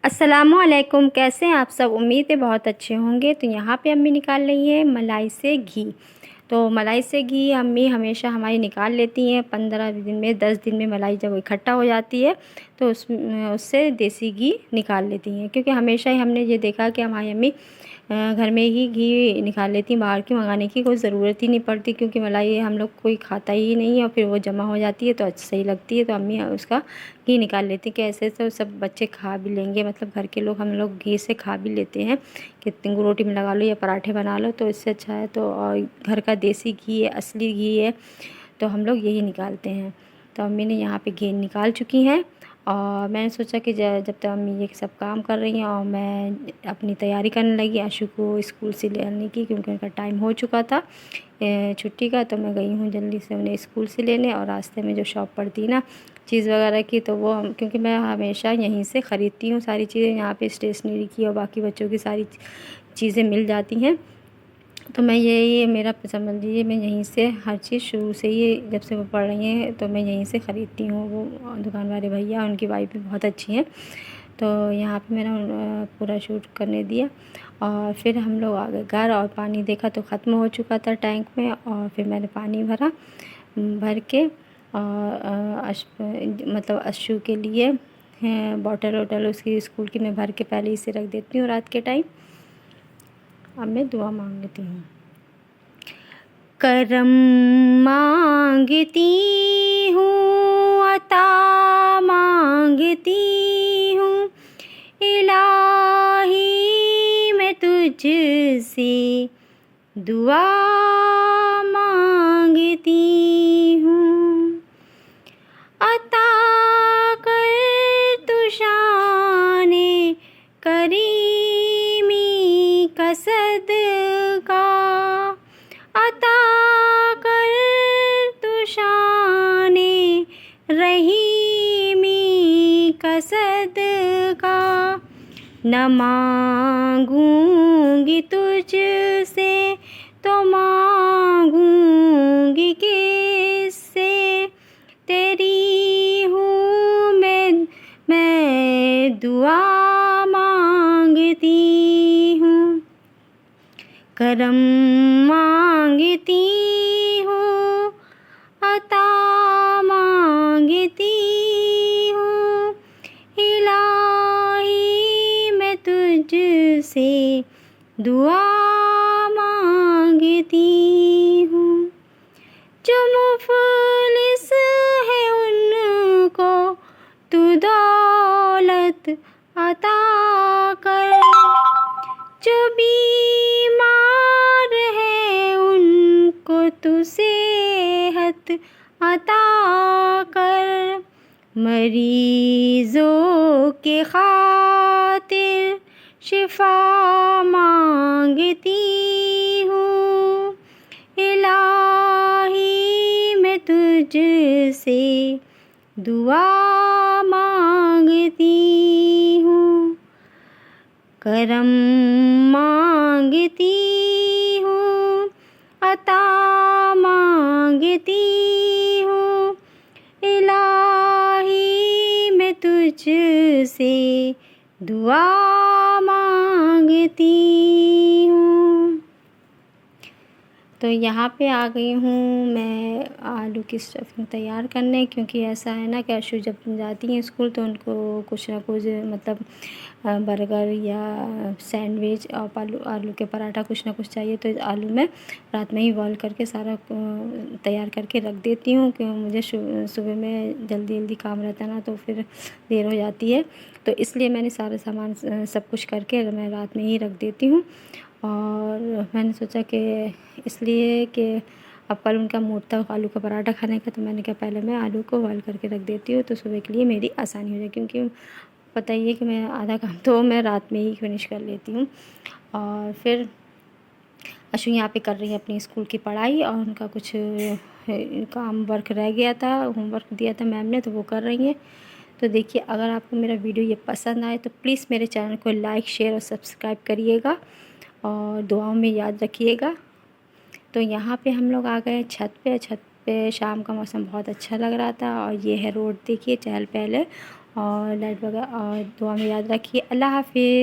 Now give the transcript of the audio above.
अस्सलामुअलैकुम। कैसे हैं आप सब? उम्मीद है बहुत अच्छे होंगे। तो यहाँ पे अम्मी निकाल रही है मलाई से घी। तो मलाई से घी अम्मी हमेशा हमारी निकाल लेती हैं 15 दिन में, 10 दिन में। मलाई जब इकट्ठा हो जाती है तो उससे देसी घी निकाल लेती हैं, क्योंकि हमेशा ही हमने ये देखा कि हमारी अम्मी घर में ही घी निकाल लेती। बाहर की मंगाने की कोई ज़रूरत ही नहीं पड़ती, क्योंकि मलाई हम लोग कोई खाता ही नहीं है और फिर वो जमा हो जाती है तो अच्छी सही लगती है। तो अम्मी उसका घी निकाल लेती कि ऐसे तो सब बच्चे खा भी लेंगे, मतलब घर के लोग हम लोग घी से खा भी लेते हैं। कितनी रोटी में लगा लो या पराठे बना लो तो इससे अच्छा है। तो और घर का देसी घी है, असली घी है, तो हम लोग यही निकालते हैं। तो अम्मी ने यहाँ पे घी निकाल चुकी हैं और मैंने सोचा कि जब तक अम्मी ये सब काम कर रही हैं और मैं अपनी तैयारी करने लगी आशु को स्कूल से लेने की, क्योंकि उनका टाइम हो चुका था छुट्टी का। तो मैं गई हूँ जल्दी से उन्हें स्कूल से लेने। और रास्ते में जो शॉप पड़ती है ना चीज़ वगैरह की, तो वो क्योंकि मैं हमेशा यहीं से ख़रीदती हूँ सारी चीज़ें। यहाँ पे स्टेशनरी की और बाकी बच्चों की सारी चीज़ें मिल जाती हैं। तो मैं ये मेरा समझ लीजिए मैं यहीं से हर चीज़ शुरू से ही, जब से वो पढ़ रही हैं तो मैं यहीं से ख़रीदती हूँ। वो दुकान वाले भैया, उनकी वाइफ भी बहुत अच्छी हैं। तो यहाँ पे मैंने पूरा शूट करने दिया और फिर हम लोग आ गए घर। और पानी देखा तो ख़त्म हो चुका था टैंक में, और फिर मैंने पानी भरा, भर के और मतलब अशु के लिए बॉटल वॉटल उसकी स्कूल की मैं भर के पहले ही से रख देती हूँ रात के टाइम। अब मैं दुआ मांगती हूँ। करम मांगती हूँ, अता मांगती हूँ, इलाही मैं तुझसे दुआ मांगती हूँ। अता कर तू शाने करीमी का सदका, अता कर तू शाने रहीमी का सदका। न मांगूंगी तुझसे तो मांगूंगी किससे, तेरी हूँ मैं दुआ मांगती हूँ। करम मांगती हूँ, अता मांगती हूँ, इलाही मैं तुझसे दुआ मांगती हूँ। जो मुफलिस है उनको तू दौलत अता कर, जो बीमार है उनको तू सेहत अता कर। मरीजों के खातिर शिफा मांगती हूँ, इलाही मैं तुझसे दुआ मांगती हूँ। करम मांगती हूँ, अता मांगती हूँ, इलाही मैं तुझसे दुआ मांगती हूँ। तो यहाँ पे आ गई हूँ मैं आलू की स्टफिंग तैयार करने, क्योंकि ऐसा है ना कि आशु जब जाती हैं स्कूल तो उनको कुछ ना कुछ मतलब बर्गर या सैंडविच और आलू के पराठा कुछ ना कुछ चाहिए। तो आलू मैं रात में ही बॉईल करके सारा तैयार करके रख देती हूँ, क्योंकि मुझे सुबह में जल्दी जल्दी काम रहता है ना, तो फिर देर हो जाती है। तो इसलिए मैंने सारा सामान सब कुछ करके मैं रात में ही रख देती हूँ। और मैंने सोचा कि इसलिए कि अब कल उनका मूड था आलू का पराठा खाने का, तो मैंने कहा पहले मैं आलू को बॉईल करके रख देती हूँ तो सुबह के लिए मेरी आसानी हो जाए, क्योंकि पता ही है कि मैं आधा काम तो मैं रात में ही फिनिश कर लेती हूँ। और फिर अशु यहाँ पे कर रही है अपनी स्कूल की पढ़ाई, और उनका कुछ काम वर्क रह गया था, होमवर्क दिया था मैम ने, तो वो कर रही हैं। तो देखिए, अगर आपको मेरा वीडियो ये पसंद आए तो प्लीज़ मेरे चैनल को लाइक शेयर और सब्सक्राइब करिएगा और दुआओं में याद रखिएगा। तो यहाँ पे हम लोग आ गए छत पे। छत पे शाम का मौसम बहुत अच्छा लग रहा था, और ये है रोड, देखिए चहल पहल है और लाइट वगैरह और दुआ में याद रखिए। अल्लाह हाफ़िज़।